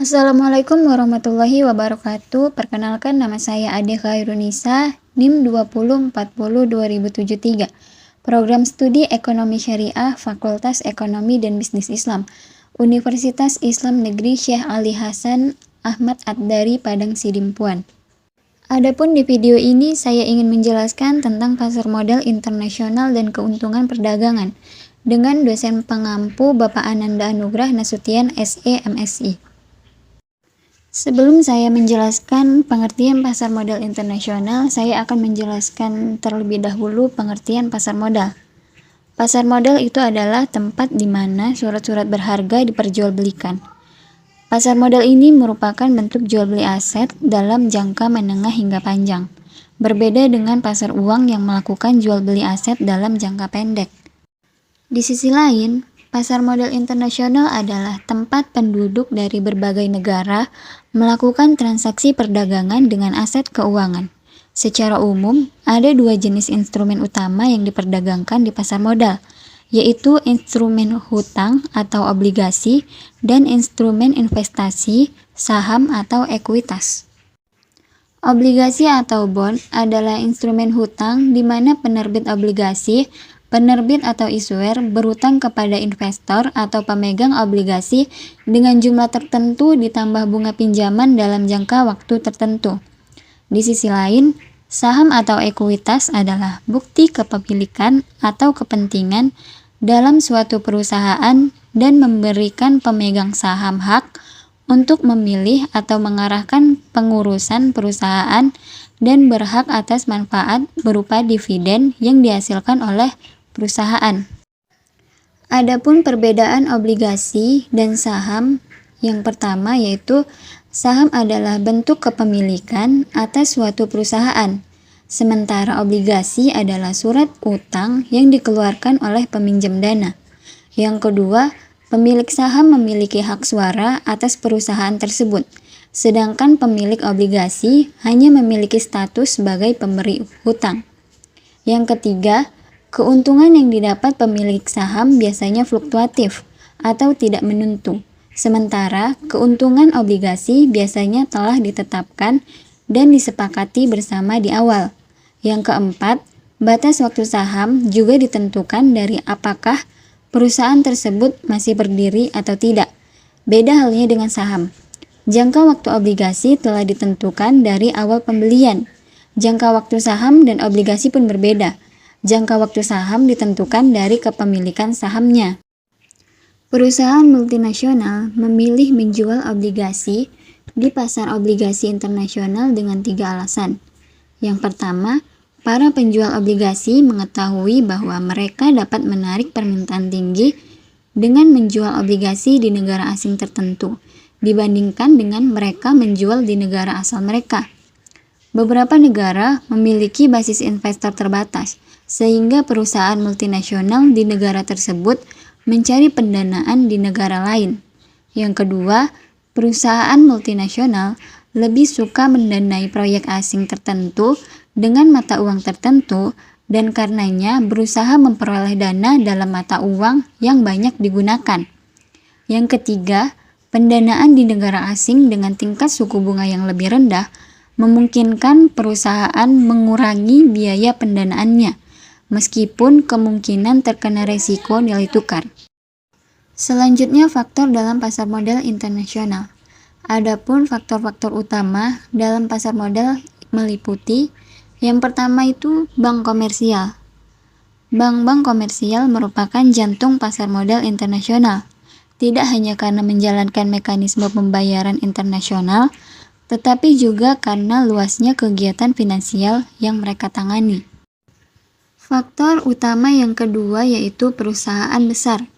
Assalamualaikum warahmatullahi wabarakatuh. Perkenalkan, nama saya Ade Khairunisa, NIM 20402073. Program Studi Ekonomi Syariah, Fakultas Ekonomi dan Bisnis Islam, Universitas Islam Negeri Syekh Ali Hasan Ahmad Ad-Dari, Padang Sidimpuan. Adapun di video ini saya ingin menjelaskan tentang pasar modal internasional dan keuntungan perdagangan dengan dosen pengampu Bapak Ananda Anugrah Nasution SE MSI. Sebelum saya menjelaskan pengertian pasar modal internasional, saya akan menjelaskan terlebih dahulu pengertian pasar modal. Pasar modal itu adalah tempat di mana surat-surat berharga diperjualbelikan. Pasar modal ini merupakan bentuk jual beli aset dalam jangka menengah hingga panjang, berbeda dengan pasar uang yang melakukan jual beli aset dalam jangka pendek. Di sisi lain, pasar modal internasional adalah tempat penduduk dari berbagai negara melakukan transaksi perdagangan dengan aset keuangan. Secara umum, ada dua jenis instrumen utama yang diperdagangkan di pasar modal, yaitu instrumen hutang atau obligasi dan instrumen investasi, saham atau ekuitas. Obligasi atau bond adalah instrumen hutang di mana penerbit obligasi, penerbit atau issuer berutang kepada investor atau pemegang obligasi dengan jumlah tertentu ditambah bunga pinjaman dalam jangka waktu tertentu. Di sisi lain, saham atau ekuitas adalah bukti kepemilikan atau kepentingan dalam suatu perusahaan dan memberikan pemegang saham hak untuk memilih atau mengarahkan pengurusan perusahaan dan berhak atas manfaat berupa dividen yang dihasilkan oleh perusahaan. Adapun perbedaan obligasi dan saham, yang pertama yaitu saham adalah bentuk kepemilikan atas suatu perusahaan, sementara obligasi adalah surat utang yang dikeluarkan oleh peminjam dana. Yang kedua, pemilik saham memiliki hak suara atas perusahaan tersebut, sedangkan pemilik obligasi hanya memiliki status sebagai pemberi hutang. Yang ketiga, keuntungan yang didapat pemilik saham biasanya fluktuatif atau tidak menentu, sementara keuntungan obligasi biasanya telah ditetapkan dan disepakati bersama di awal. Yang keempat, batas waktu saham juga ditentukan dari apakah perusahaan tersebut masih berdiri atau tidak. Beda halnya dengan saham. Jangka waktu obligasi telah ditentukan dari awal pembelian. Jangka waktu saham dan obligasi pun berbeda. Jangka waktu saham ditentukan dari kepemilikan sahamnya. Perusahaan multinasional memilih menjual obligasi di pasar obligasi internasional dengan 3 alasan. Yang pertama, para penjual obligasi mengetahui bahwa mereka dapat menarik permintaan tinggi dengan menjual obligasi di negara asing tertentu dibandingkan dengan mereka menjual di negara asal mereka. Beberapa negara memiliki basis investor terbatas, sehingga perusahaan multinasional di negara tersebut mencari pendanaan di negara lain. Yang kedua, perusahaan multinasional lebih suka mendanai proyek asing tertentu dengan mata uang tertentu dan karenanya berusaha memperoleh dana dalam mata uang yang banyak digunakan. Yang ketiga, pendanaan di negara asing dengan tingkat suku bunga yang lebih rendah memungkinkan perusahaan mengurangi biaya pendanaannya, meskipun kemungkinan terkena resiko nilai tukar. Selanjutnya, faktor dalam pasar modal internasional. Adapun faktor-faktor utama dalam pasar modal meliputi yang pertama itu bank komersial. Bank-bank komersial merupakan jantung pasar modal internasional, tidak hanya karena menjalankan mekanisme pembayaran internasional, tetapi juga karena luasnya kegiatan finansial yang mereka tangani. Faktor utama yang kedua yaitu perusahaan besar.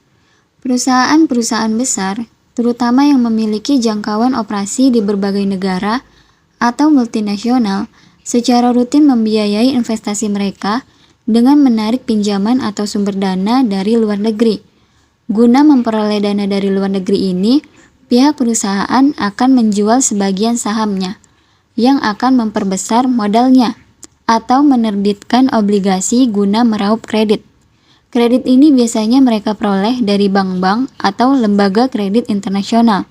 Perusahaan-perusahaan besar, terutama yang memiliki jangkauan operasi di berbagai negara atau multinasional, secara rutin membiayai investasi mereka dengan menarik pinjaman atau sumber dana dari luar negeri. Guna memperoleh dana dari luar negeri ini, pihak perusahaan akan menjual sebagian sahamnya, yang akan memperbesar modalnya, atau menerbitkan obligasi guna meraup kredit. Kredit ini biasanya mereka peroleh dari bank-bank atau lembaga kredit internasional.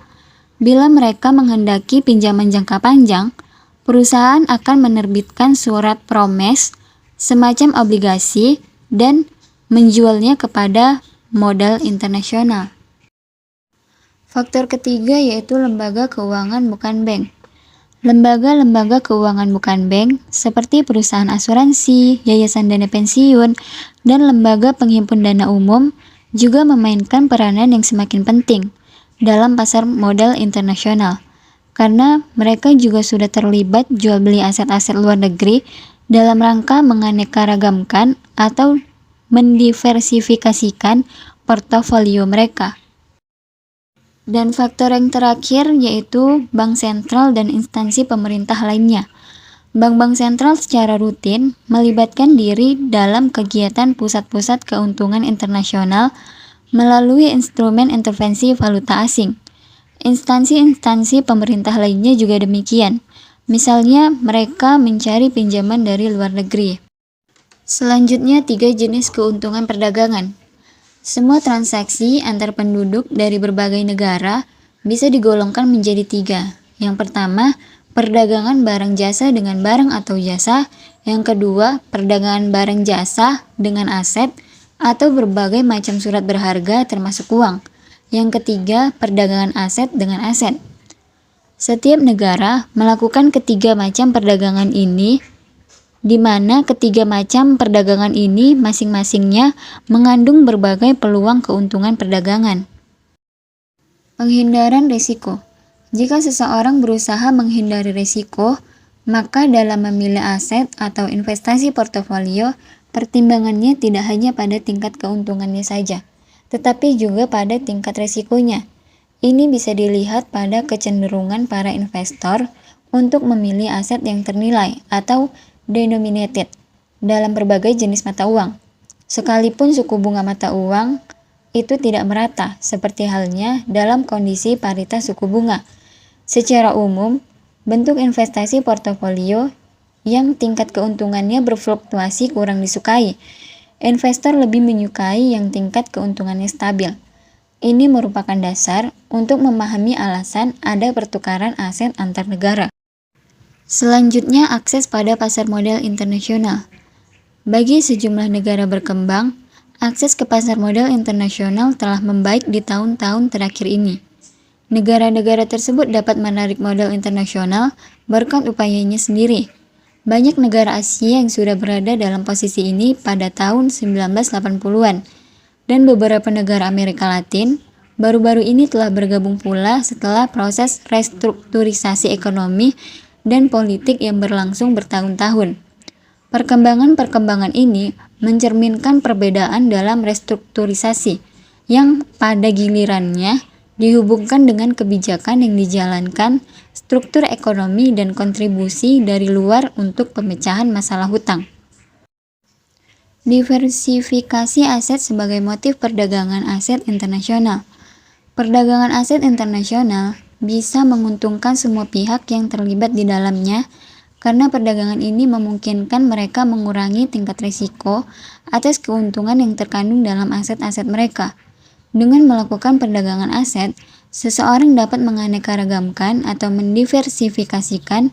Bila mereka menghendaki pinjaman jangka panjang, perusahaan akan menerbitkan surat promes, semacam obligasi, dan menjualnya kepada modal internasional. Faktor ketiga yaitu lembaga keuangan bukan bank. Lembaga-lembaga keuangan bukan bank seperti perusahaan asuransi, yayasan dana pensiun, dan lembaga penghimpun dana umum juga memainkan peranan yang semakin penting dalam pasar modal internasional, karena mereka juga sudah terlibat jual beli aset-aset luar negeri dalam rangka menganeka-ragamkan atau mendiversifikasikan portofolio mereka. Dan faktor yang terakhir yaitu bank sentral dan instansi pemerintah lainnya. Bank-bank sentral secara rutin melibatkan diri dalam kegiatan pusat-pusat keuntungan internasional melalui instrumen intervensi valuta asing. Instansi-instansi pemerintah lainnya juga demikian. Misalnya, mereka mencari pinjaman dari luar negeri. Selanjutnya, 3 jenis keuntungan perdagangan. Semua transaksi antar penduduk dari berbagai negara bisa digolongkan menjadi 3. Yang pertama, perdagangan barang jasa dengan barang atau jasa. Yang kedua, perdagangan barang jasa dengan aset atau berbagai macam surat berharga termasuk uang. Yang ketiga, perdagangan aset dengan aset. Setiap negara melakukan ketiga macam perdagangan ini, di mana ketiga macam perdagangan ini masing-masingnya mengandung berbagai peluang keuntungan perdagangan. Penghindaran risiko. Jika seseorang berusaha menghindari risiko, maka dalam memilih aset atau investasi portofolio, pertimbangannya tidak hanya pada tingkat keuntungannya saja, tetapi juga pada tingkat risikonya. Ini bisa dilihat pada kecenderungan para investor untuk memilih aset yang ternilai atau denominated dalam berbagai jenis mata uang. Sekalipun suku bunga mata uang itu tidak merata, seperti halnya dalam kondisi paritas suku bunga. Secara umum, bentuk investasi portofolio yang tingkat keuntungannya berfluktuasi kurang disukai. Investor lebih menyukai yang tingkat keuntungannya stabil. Ini merupakan dasar untuk memahami alasan ada pertukaran aset antar negara. Selanjutnya, akses pada pasar modal internasional. Bagi sejumlah negara berkembang, akses ke pasar modal internasional telah membaik di tahun-tahun terakhir ini. Negara-negara tersebut dapat menarik modal internasional berkat upayanya sendiri. Banyak negara Asia yang sudah berada dalam posisi ini pada tahun 1980-an, dan beberapa negara Amerika Latin baru-baru ini telah bergabung pula setelah proses restrukturisasi ekonomi dan politik yang berlangsung bertahun-tahun. Perkembangan-perkembangan ini mencerminkan perbedaan dalam restrukturisasi yang pada gilirannya dihubungkan dengan kebijakan yang dijalankan, struktur ekonomi dan kontribusi dari luar untuk pemecahan masalah hutang. Diversifikasi aset sebagai motif perdagangan aset internasional. Perdagangan aset internasional bisa menguntungkan semua pihak yang terlibat di dalamnya, karena perdagangan ini memungkinkan mereka mengurangi tingkat risiko atas keuntungan yang terkandung dalam aset-aset mereka. Dengan melakukan perdagangan aset, seseorang dapat menganeka-ragamkan atau mendiversifikasikan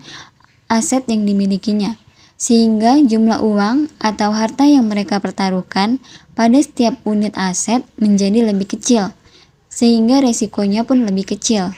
aset yang dimilikinya, sehingga jumlah uang atau harta yang mereka pertaruhkan pada setiap unit aset menjadi lebih kecil, sehingga risikonya pun lebih kecil.